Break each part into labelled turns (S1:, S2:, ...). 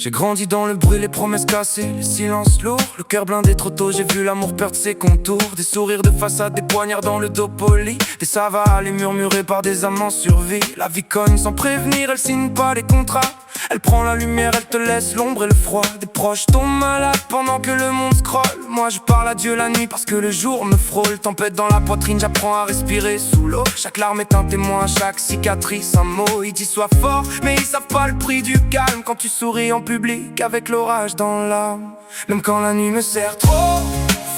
S1: J'ai grandi dans le bruit, les promesses cassées, les silences lourds. Le cœur blindé trop tôt, j'ai vu l'amour perdre ses contours. Des sourires de façade, des poignards dans le dos poli. Des ça va aller murmurés par des amants en survie. La vie cogne sans prévenir, elle signe pas les contrats. Elle prend la lumière, elle te laisse l'ombre et le froid. Des proches tombent malades pendant que le monde scrolle. Moi je parle à Dieu la nuit parce que le jour me frôle. Tempête dans la poitrine, j'apprends à respirer sous l'eau. Chaque larme est un témoin, chaque cicatrice un mot. Ils disent sois fort, mais ils savent pas le prix du calme. Quand tu souris en public avec l'orage dans l'âme. Même quand la nuit me serre trop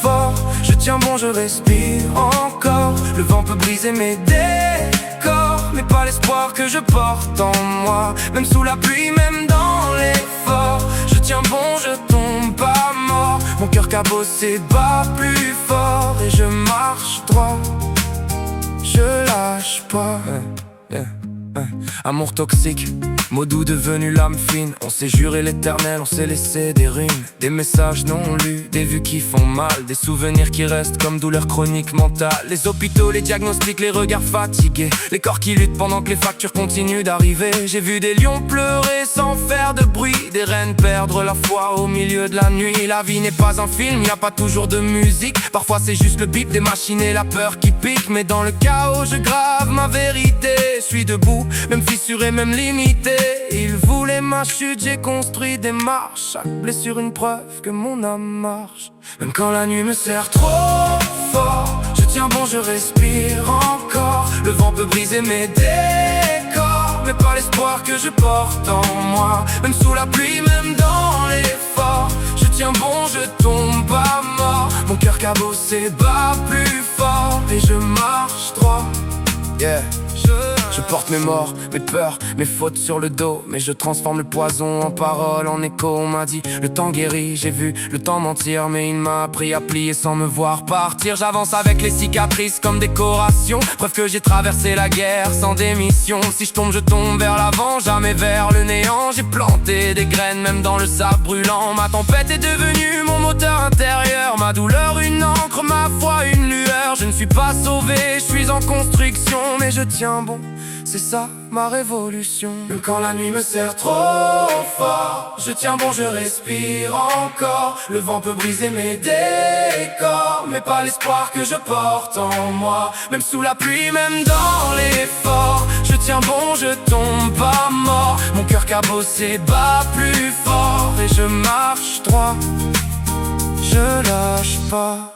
S1: fort, je tiens bon, je respire encore. Le vent peut briser mes décors, mais pas l'espoir que je porte en moi. Même sous la pluie, même dans l'effort, je tiens bon, je tombe pas mort. Mon cœur cabossé bat plus fort et je marche droit, je lâche pas. Amour toxique, mots doux devenu lame fine. On s'est juré l'éternel, on s'est laissé des ruines. Des messages non lus, des vues qui font mal. Des souvenirs qui restent comme douleurs chroniques mentales. Les hôpitaux, les diagnostics, les regards fatigués. Les corps qui luttent pendant que les factures continuent d'arriver. J'ai vu des lions pleurer sans faire de bruit. Des reines perdre la foi au milieu de la nuit. La vie n'est pas un film, y a pas toujours de musique. Parfois c'est juste le bip des machines et la peur qui pique. Mais dans le chaos je grave ma vérité. Je suis debout, même fissuré, même limité. Il voulait ma chute, j'ai construit des marches. Chaque blessure une preuve que mon âme marche. Même quand la nuit me serre trop fort, je tiens bon, je respire encore. Le vent peut briser mes décors, mais pas l'espoir que je porte en moi. Même sous la pluie, même dans l'effort, je tiens bon, je tombe pas mort. Mon cœur cabossé bat plus fort et je marche droit. Yeah. Je porte mes morts, mes peurs, mes fautes sur le dos. Mais je transforme le poison en parole, en écho. On m'a dit, le temps guérit, j'ai vu le temps mentir. Mais il m'a appris à plier sans me voir partir. J'avance avec les cicatrices comme décoration. Preuve que j'ai traversé la guerre sans démission. Si je tombe vers l'avant, jamais vers le néant. J'ai planté des graines même dans le sable brûlant. Ma tempête est devenue mon moteur intérieur. Ma douleur une encre, ma foi une lueur. Je ne suis pas sauvé, je suis en construction. Mais je tiens bon, c'est ça ma révolution. Même quand la nuit me serre trop fort, je tiens bon, je respire encore. Le vent peut briser mes décors, mais pas l'espoir que je porte en moi. Même sous la pluie, même dans l'effort, je tiens bon, je tombe pas mort. Mon cœur cabossé bat plus fort et je marche droit, je lâche pas.